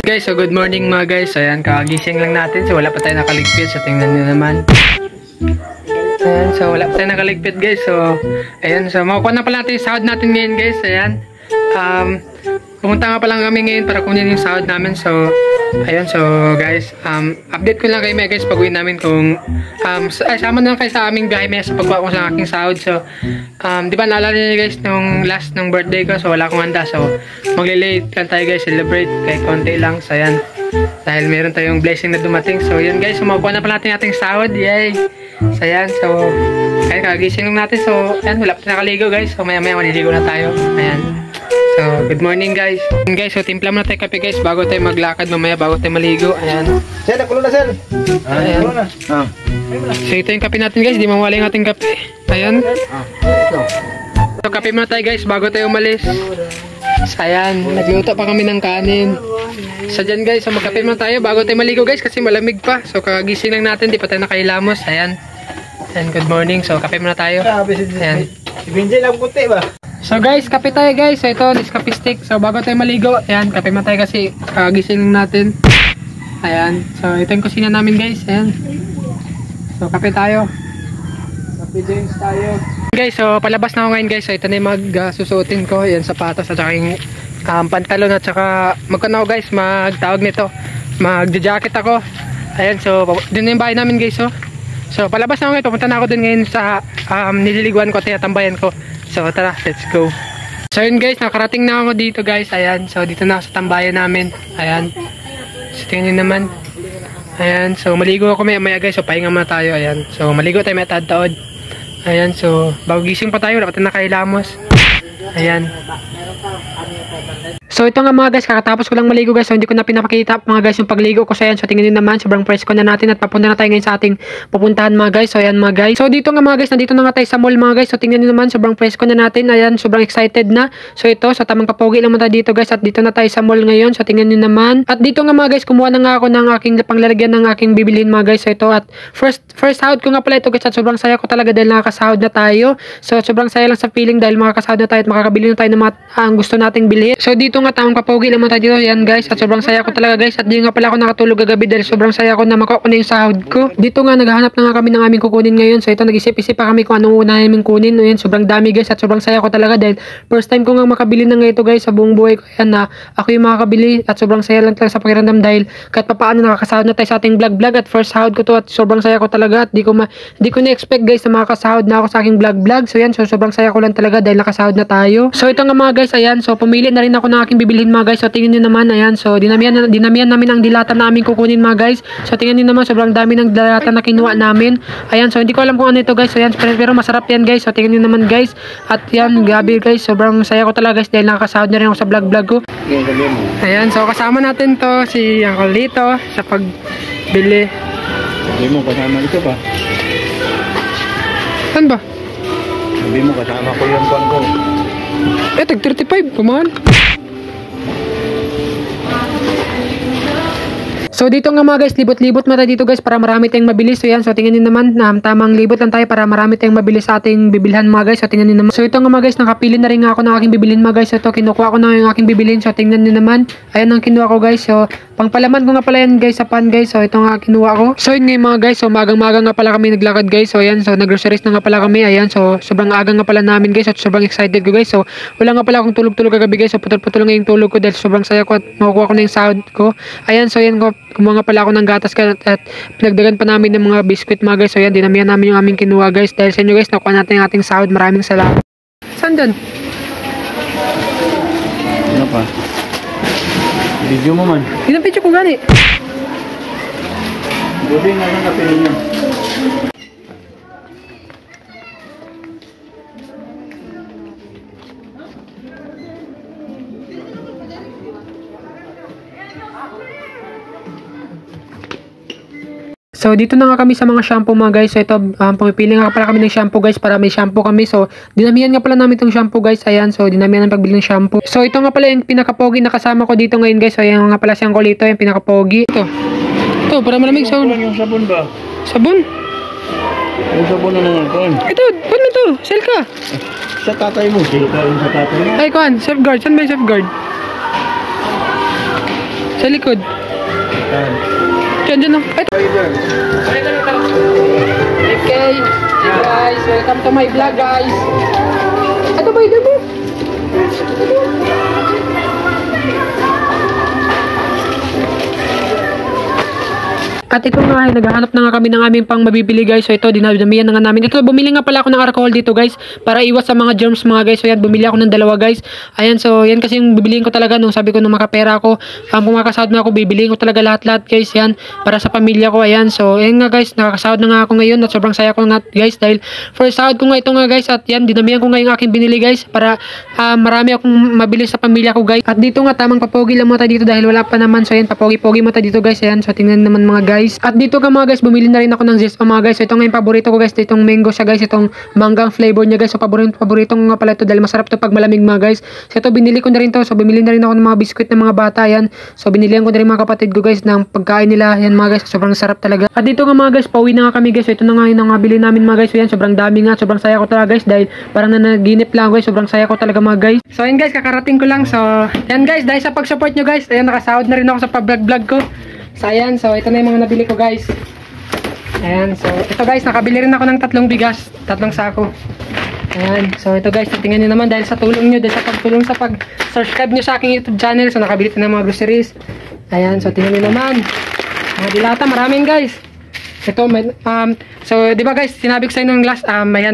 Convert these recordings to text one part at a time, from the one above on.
Guys, so good morning mga guys. So ayan, kagising lang natin. So wala pa tayo nakaligpit. So tingnan nyo naman. Ayan, so wala pa tayo nakaligpit guys. So ayan, so makukuha na pala natin yung sahod natin ngayon guys. Ayan. Pumunta nga pa lang kami ngayon para kunin yung sahod namin. So ayun, so guys, update ko lang kayo mga guys pag uwi namin kung sama na lang kayo sa aming biyahe maya sa pagkuha ko sa aking sahod. So di ba naalala niyo guys nung last ng birthday ko, so wala akong handa, so magle-late lang tayo guys, celebrate kahit konti lang. So ayan, dahil meron tayong blessing na dumating. So yun guys, so makukuha na pala natin ating sahod. Yay! So ayan, so kaya kagising lang natin. So ayan, wala pa nakaligo guys, so maya maya maliligo na tayo. Ayan. So, good morning guys. Guys, so timpla muna tayo kape guys bago tayo maglakad mamaya, bago tayo maligo. Ayan. Sir, nakulo na sir. Ayan. So ito yung kape natin guys, di mawala yung ating kape. Ayan. So kape muna tayo guys bago tayo umalis. So ayan, nagluto pa kami ng kanin. So dyan guys, so magkape muna tayo bago tayo maligo guys kasi malamig pa. So kagising lang natin, di pa tayo nakahilamos. Ayan. And good morning. So kape muna tayo. Ayan. Ibinjay lang puti ba? So guys, kape tayo guys. So ito, Nescafe stick. So bago tayo maligo, ayan, kape muna tayo kasi kagising natin. Ayan. So ito yung kusina namin guys. Ayan. So kape tayo. Kape drinks tayo. Guys, so palabas na ako ngayon guys. So ito na yung magsusuotin ko. Ayan, sapatos at saka yung pantalon at saka magkano guys, magtawag nito. Magja-jacket ako. Ayan, so dun na yung bahay namin guys. So palabas na ako ngayon. Pupunta na ako dun ngayon sa nililiguan ko, tinatambayan ko. So tara, let's go. So yun guys, nakarating na ako dito guys. Ayan, so dito na ako sa tambayan namin. Ayan. So tingnan nyo naman. Ayan, so maligo ako maya guys. So pahinga muna tayo. Ayan, so maligo tayo may taod-taod. Ayan, so bago gising pa tayo, wala pa tayo nakahilamos. Ayan. So ito nga mga guys, kakatapos ko lang maligo guys. So hindi ko na pinapakita mga guys yung pagligo ko. So ayan, so tingnan nyo naman, sobrang presko na natin at papunta na tayo ngayon sa ating pupuntahan mga guys. So ayan mga guys. So dito nga mga guys, nandito na nga tayo sa mall mga guys. So tingnan nyo naman, sobrang presko na natin. Ayan, sobrang excited na. So ito, sa tamang kapogi lang muna dito guys. At dito na tayo sa mall ngayon. So tingnan nyo naman. At dito nga mga guys, kumuha na nga ako ng aking panglalagyan ng aking bibilhin mga guys. So ito, at first sahod ko nga pala ito guys. At sobrang saya ko talaga dahil nakakasahod na tayo. So sobrang saya lang sa feeling dahil makakasahod na tayo at makakabili na tayo ng mga gusto nating bilhin. So dito nga tamang kapogi lang muna tayo dito. Yan guys, at sobrang saya ko talaga guys. At di nga pala ako nakatulog kagabi dahil sobrang saya ko na makuha ko na yung sahod ko. Dito nga naghahanap na nga kami ng aming kukunin ngayon. So ito, nag-isip-isip pa kami kung anong una namin kunin. Ayan, sobrang dami guys at sobrang saya ko talaga dahil first time ko nga makabili na nga ito guys sa buong buhay ko. Ayan, na ako yung makakabili at sobrang saya lang talaga sa pakiramdam dahil kahit papaano nakakasahod na tayo sa ating vlog at first sahod ko to at sobrang saya ko talaga at di ko na-expect guys na makakasahod na ako sa aking vlog. So yan, so sobrang saya ko lang talaga dahil nakasahod na tayo. So ito nga mga guys, ayan, so pumili na rin ako ng aking bibilhin mga guys. So tingnan nyo naman, ayan, so dinamihan namin ang dilata namin kukunin mga guys. So tingnan nyo naman, sobrang dami ng dilata na kinuha namin. Ayan, so hindi ko alam kung ano ito guys. So ayan, pero masarap yan guys. So tingnan nyo naman guys. At yan, gabi guys, sobrang saya ko talaga guys dahil nakakasahod na rin ako sa vlog ko. Ayan, so kasama natin to si Uncle Lito sa pagbili. Sabi mo, kasama ito pa. Saan ba? Sabi mo, kasama ko yung kwan ko. Tag 35, kumahan. So dito nga mga guys, libot-libot mata dito guys para marami tayong mabili. So yan, so tingnan niyo naman, tamang libot lang tayo para marami tayong mabili sa ating bibilhan mga guys. So tingnan niyo naman. So ito nga mga guys, nakapili na rin ako ng aking bibilhin mga guys. So ito, kinukuha ko na yung aking bibilhin. So tingnan niyo naman. Ayan ang kinuha ko guys. So pangpalaman ko nga pala yan guys sa pan guys. So ito nga kinuha ko. So yun nga mga guys, so magang-magang nga pala kami naglakad guys. So ayan, so nag-groceries na nga pala kami. Ayan, so sobrang aga nga pala namin guys at sobrang excited ko guys. So wala nga pala akong tulog-tulog kagabi guys. So putol-putol nga yung tulog ko dahil sobrang saya ko at makukuha ko na yung sahod ko. Ayan, so yan ko. Kumuha nga pala ako ng gatas at pinagdagan pa namin ng mga biskwit mga guys. So yan, dinamihan namin yung aming kinuha guys. Dahil sa inyo guys, nakuha natin yung ating sahod. Maraming salamat. Saan dun? Ano pa? Video mo man. Yun ang picture ko gani. Buti nga lang kapilin niya. So dito na nga kami sa mga shampoo mga guys. So ito, pumipili nga pala kami ng shampoo guys para may shampoo kami. So dinamihan nga pala namin itong shampoo guys. Ayan, so dinamihan ng pagbili ng shampoo. So ito nga pala yung pinakapogi na kasama ko dito ngayon guys. So ayan nga pala siyang kulito, yung pinakapogi. Ito, para malamig sa yung sabon ba? Sabon? Yung sabon na nga, Kuan. Ito, paano to? Sell ka. Sa tatay mo. Sa tatay mo. Ay, kuhan, safeguard. Saan ba yung safeguard? Sa likod. Diyan, no? Ito. Okay. Hey guys, welcome to my vlog, guys. Ito ba yung mo? At ito nga, naghahanap na nga kami ng aming pang mabibili guys. So ito, dinadamihan na nga namin. Ito, bumili nga pala ako ng alcohol dito guys. Para iwas sa mga germs mga guys. So yan, bumili ako ng 2 guys. Ayan, so yan kasi yung bibiliin ko talaga nung sabi ko nung makapera ako. Kung makakasahod na ako, bibiliin ko talaga lahat-lahat guys. Yan, para sa pamilya ko. Ayan, so yan nga guys, nakakasahod na nga ako ngayon. At sobrang saya ko nga guys. Dahil first sahod ko nga ito nga guys. At yan, dinamihan ko nga yung aking binili guys. Para marami akong mabili sa pamilya ko guys. At dito nga, tamang papogi lang mo tayo dito dahil wala pa naman. So yan, papogi-pogi mo tayo dito guys. Ayan, so tingnan naman mga guys. At dito ka mga guys, bumili na rin ako ng zest mga guys. So ito nga yung paborito ko guys, itong mango siya guys, itong manggang flavor niya guys. So paborito nga pala ito dahil masarap to pag malamig mga guys. So ito binili ko na rin to. So bumili na rin ako ng mga biskuit ng mga bata yan. So binilihan ko na rin mga kapatid ko guys ng pagkain nila yan mga guys. Sobrang sarap talaga. At dito nga mga guys, pauwi na nga kami guys. So ito na nga yung nabili namin mga guys. So yan, sobrang dami nga, sobrang saya ko talaga guys dahil parang nanaginip lang guys. Sobrang saya ko talaga mga guys. So yan guys, kakarating ko lang. So yan guys, dahil sa pag-support nyo guys, ayan, nakasahod na rin ako sa pag-vlog ko. So ayan, so ito na yung mga nabili ko guys. Ayan, so ito guys, nakabili rin ako ng 3 bigas, 3 sako. Ayan, so ito guys, tingnan nyo naman dahil sa tulong nyo, dahil sa pagtulong sa pag-subscribe nyo sa aking YouTube channel. So nakabili rin ng mga groceries. Ayan, so tingnan nyo naman. Mga dilata, maraming guys. Ito, so di ba guys, sinabi ko sa inyo ng last, may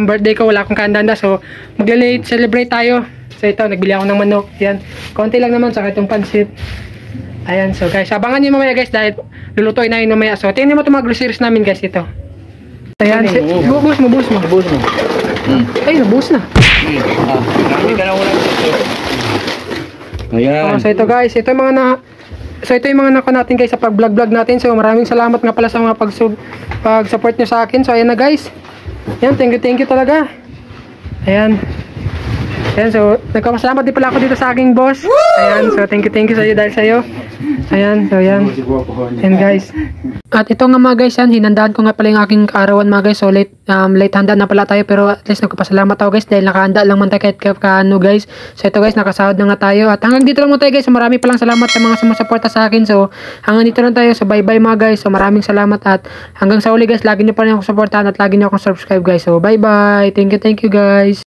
birthday ko, wala akong kandanda. So magla-late celebrate tayo. So ito, nagbili ako ng manok. Ayan, konti lang naman, saka itong pansit. Ayan, so guys, abangan nyo mamaya guys dahil lulutuin na yun mamaya. So, tingnan mo itong mga groceries namin guys, ito. Ayan, buhos mo. Ay, nabuhos na. Marami ka na ulang dito. Ayan. So, ito guys, ito yung mga nako natin guys sa pag-vlog natin. So, maraming salamat nga pala sa mga pag-support nyo sa akin. So, ayan na guys. Ayan, thank you talaga. Ayan. Ayan, so, nagkamasalamat din pala ako dito sa aking boss. Ayan, so, thank you sa iyo dahil sa iyo. Ayan, so yan. Ayan guys. At ito nga mga guys, yan, hinandaan ko nga pala yung aking kaarawan mga guys. So late handa na pala tayo pero at least nagpapasalamat ako guys dahil nakahanda lang man tayo kahit kaano guys. So ito guys, nakasahod na nga tayo. At hanggang dito lang mo tayo guys. So marami palang salamat sa mga sumusuporta sa akin. So hanggang dito lang tayo. So bye bye mga guys. So maraming salamat at hanggang sa uli guys, lagi niyo pa rin ako supportahan at lagi niyo akong subscribe guys. So bye bye. Thank you guys.